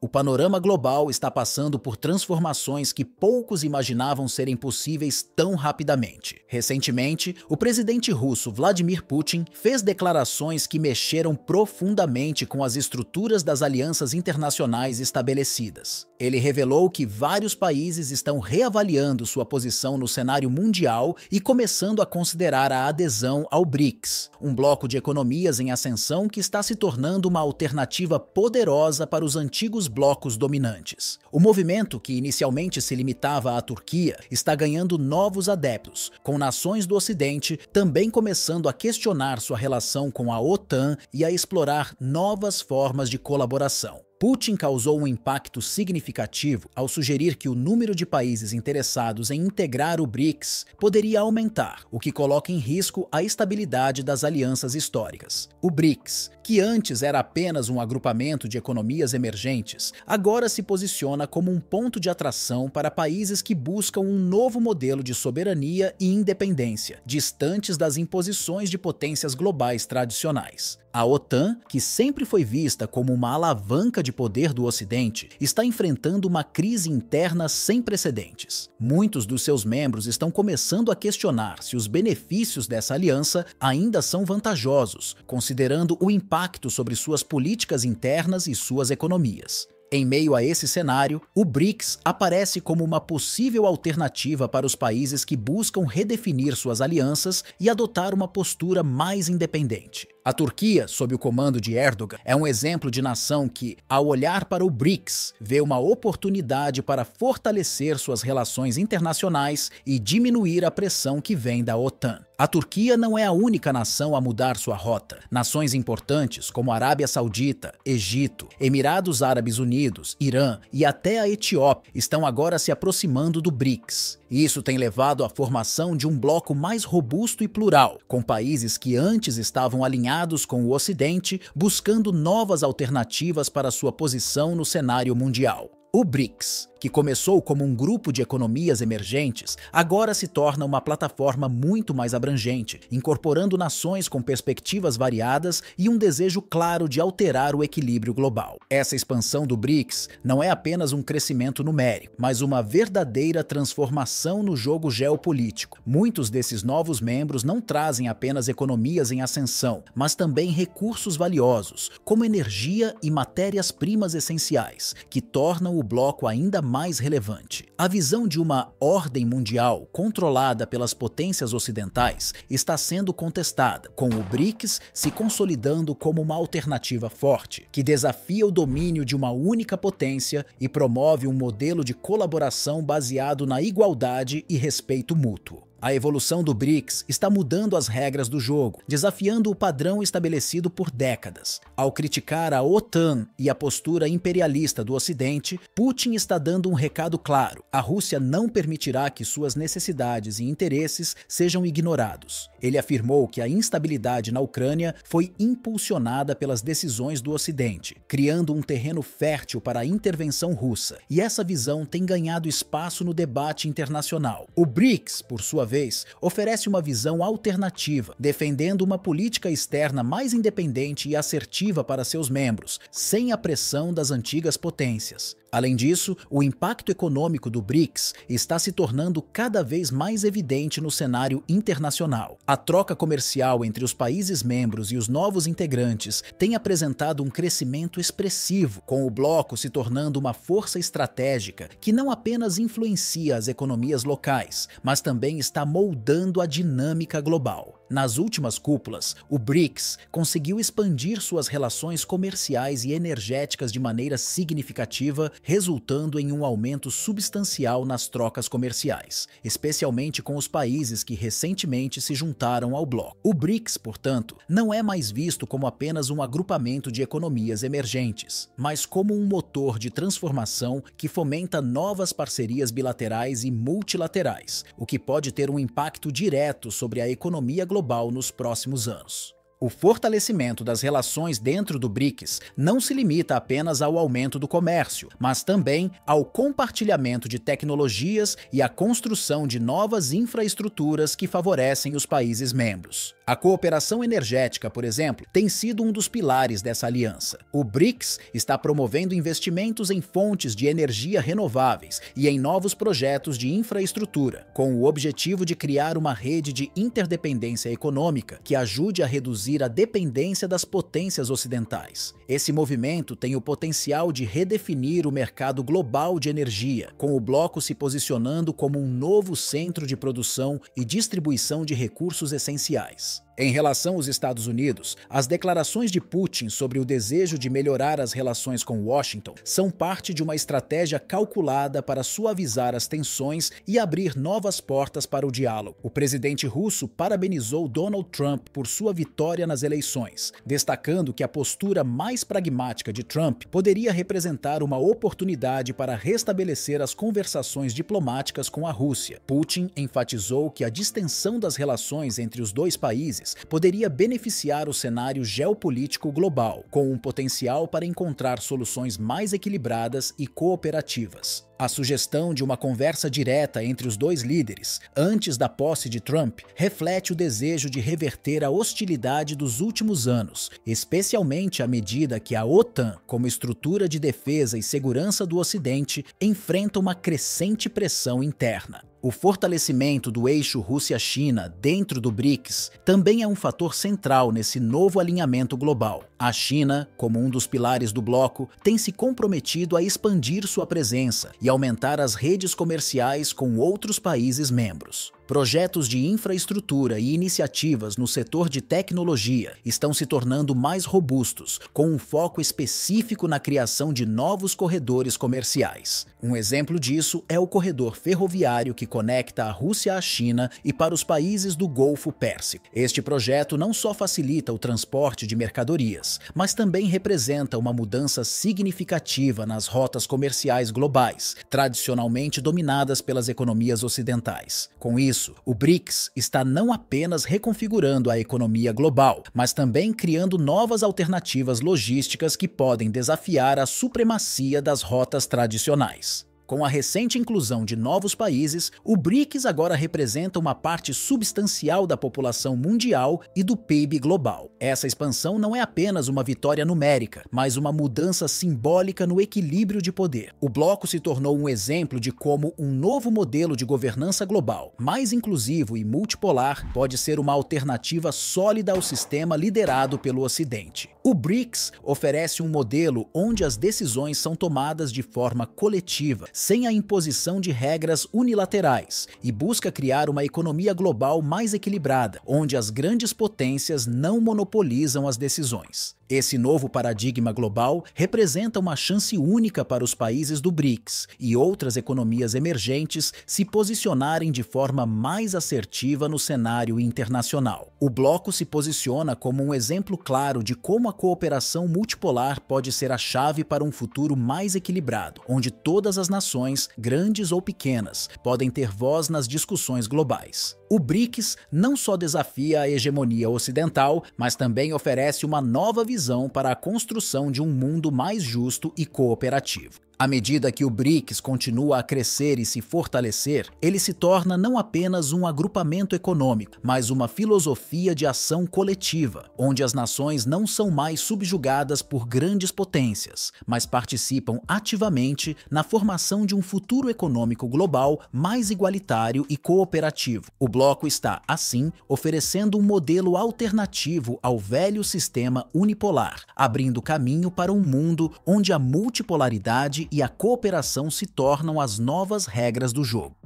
O panorama global está passando por transformações que poucos imaginavam serem possíveis tão rapidamente. Recentemente, o presidente russo Vladimir Putin fez declarações que mexeram profundamente com as estruturas das alianças internacionais estabelecidas. Ele revelou que vários países estão reavaliando sua posição no cenário mundial e começando a considerar a adesão ao BRICS, um bloco de economias em ascensão que está se tornando uma alternativa poderosa para os antigos blocos dominantes. O movimento, que inicialmente se limitava à Turquia, está ganhando novos adeptos, com nações do Ocidente também começando a questionar sua relação com a OTAN e a explorar novas formas de colaboração. Putin causou um impacto significativo ao sugerir que o número de países interessados em integrar o BRICS poderia aumentar, o que coloca em risco a estabilidade das alianças históricas. O BRICS, que antes era apenas um agrupamento de economias emergentes, agora se posiciona como um ponto de atração para países que buscam um novo modelo de soberania e independência, distantes das imposições de potências globais tradicionais. A OTAN, que sempre foi vista como uma alavanca de poder do Ocidente, está enfrentando uma crise interna sem precedentes. Muitos dos seus membros estão começando a questionar se os benefícios dessa aliança ainda são vantajosos, considerando o impacto sobre suas políticas internas e suas economias. Em meio a esse cenário, o BRICS aparece como uma possível alternativa para os países que buscam redefinir suas alianças e adotar uma postura mais independente. A Turquia, sob o comando de Erdogan, é um exemplo de nação que, ao olhar para o BRICS, vê uma oportunidade para fortalecer suas relações internacionais e diminuir a pressão que vem da OTAN. A Turquia não é a única nação a mudar sua rota. Nações importantes como Arábia Saudita, Egito, Emirados Árabes Unidos, Irã e até a Etiópia estão agora se aproximando do BRICS. Isso tem levado à formação de um bloco mais robusto e plural, com países que antes estavam alinhados com o Ocidente, buscando novas alternativas para sua posição no cenário mundial. O BRICS, que começou como um grupo de economias emergentes, agora se torna uma plataforma muito mais abrangente, incorporando nações com perspectivas variadas e um desejo claro de alterar o equilíbrio global. Essa expansão do BRICS não é apenas um crescimento numérico, mas uma verdadeira transformação no jogo geopolítico. Muitos desses novos membros não trazem apenas economias em ascensão, mas também recursos valiosos, como energia e matérias-primas essenciais, que tornam o bloco ainda mais relevante. A visão de uma ordem mundial controlada pelas potências ocidentais está sendo contestada, com o BRICS se consolidando como uma alternativa forte, que desafia o domínio de uma única potência e promove um modelo de colaboração baseado na igualdade e respeito mútuo. A evolução do BRICS está mudando as regras do jogo, desafiando o padrão estabelecido por décadas. Ao criticar a OTAN e a postura imperialista do Ocidente, Putin está dando um recado claro: a Rússia não permitirá que suas necessidades e interesses sejam ignorados. Ele afirmou que a instabilidade na Ucrânia foi impulsionada pelas decisões do Ocidente, criando um terreno fértil para a intervenção russa, e essa visão tem ganhado espaço no debate internacional. O BRICS, por sua vez, oferece uma visão alternativa, defendendo uma política externa mais independente e assertiva para seus membros, sem a pressão das antigas potências. Além disso, o impacto econômico do BRICS está se tornando cada vez mais evidente no cenário internacional. A troca comercial entre os países membros e os novos integrantes tem apresentado um crescimento expressivo, com o bloco se tornando uma força estratégica que não apenas influencia as economias locais, mas também está moldando a dinâmica global. Nas últimas cúpulas, o BRICS conseguiu expandir suas relações comerciais e energéticas de maneira significativa, resultando em um aumento substancial nas trocas comerciais, especialmente com os países que recentemente se juntaram ao bloco. O BRICS, portanto, não é mais visto como apenas um agrupamento de economias emergentes, mas como um motor de transformação que fomenta novas parcerias bilaterais e multilaterais, o que pode ter um impacto direto sobre a economia global nos próximos anos. O fortalecimento das relações dentro do BRICS não se limita apenas ao aumento do comércio, mas também ao compartilhamento de tecnologias e à construção de novas infraestruturas que favorecem os países membros. A cooperação energética, por exemplo, tem sido um dos pilares dessa aliança. O BRICS está promovendo investimentos em fontes de energia renováveis e em novos projetos de infraestrutura, com o objetivo de criar uma rede de interdependência econômica que ajude a reduzir a dependência das potências ocidentais. Esse movimento tem o potencial de redefinir o mercado global de energia, com o bloco se posicionando como um novo centro de produção e distribuição de recursos essenciais. Em relação aos Estados Unidos, as declarações de Putin sobre o desejo de melhorar as relações com Washington são parte de uma estratégia calculada para suavizar as tensões e abrir novas portas para o diálogo. O presidente russo parabenizou Donald Trump por sua vitória nas eleições, destacando que a postura mais pragmática de Trump poderia representar uma oportunidade para restabelecer as conversações diplomáticas com a Rússia. Putin enfatizou que a distensão das relações entre os dois países poderia beneficiar o cenário geopolítico global, com um potencial para encontrar soluções mais equilibradas e cooperativas. A sugestão de uma conversa direta entre os dois líderes, antes da posse de Trump, reflete o desejo de reverter a hostilidade dos últimos anos, especialmente à medida que a OTAN, como estrutura de defesa e segurança do Ocidente, enfrenta uma crescente pressão interna. O fortalecimento do eixo Rússia-China dentro do BRICS também é um fator central nesse novo alinhamento global. A China, como um dos pilares do bloco, tem se comprometido a expandir sua presença e aumentar as redes comerciais com outros países membros. Projetos de infraestrutura e iniciativas no setor de tecnologia estão se tornando mais robustos, com um foco específico na criação de novos corredores comerciais. Um exemplo disso é o corredor ferroviário que conecta a Rússia à China e para os países do Golfo Pérsico. Este projeto não só facilita o transporte de mercadorias, mas também representa uma mudança significativa nas rotas comerciais globais, tradicionalmente dominadas pelas economias ocidentais. Com isso, o BRICS está não apenas reconfigurando a economia global, mas também criando novas alternativas logísticas que podem desafiar a supremacia das rotas tradicionais. Com a recente inclusão de novos países, o BRICS agora representa uma parte substancial da população mundial e do PIB global. Essa expansão não é apenas uma vitória numérica, mas uma mudança simbólica no equilíbrio de poder. O bloco se tornou um exemplo de como um novo modelo de governança global, mais inclusivo e multipolar, pode ser uma alternativa sólida ao sistema liderado pelo Ocidente. O BRICS oferece um modelo onde as decisões são tomadas de forma coletiva, sem a imposição de regras unilaterais, e busca criar uma economia global mais equilibrada, onde as grandes potências não monopolizam as decisões. Esse novo paradigma global representa uma chance única para os países do BRICS e outras economias emergentes se posicionarem de forma mais assertiva no cenário internacional. O bloco se posiciona como um exemplo claro de como a cooperação multipolar pode ser a chave para um futuro mais equilibrado, onde todas as nações, grandes ou pequenas, podem ter voz nas discussões globais. O BRICS não só desafia a hegemonia ocidental, mas também oferece uma nova visão para a construção de um mundo mais justo e cooperativo. À medida que o BRICS continua a crescer e se fortalecer, ele se torna não apenas um agrupamento econômico, mas uma filosofia de ação coletiva, onde as nações não são mais subjugadas por grandes potências, mas participam ativamente na formação de um futuro econômico global mais igualitário e cooperativo. O bloco está, assim, oferecendo um modelo alternativo ao velho sistema unipolar, abrindo caminho para um mundo onde a multipolaridade e a cooperação se tornam as novas regras do jogo.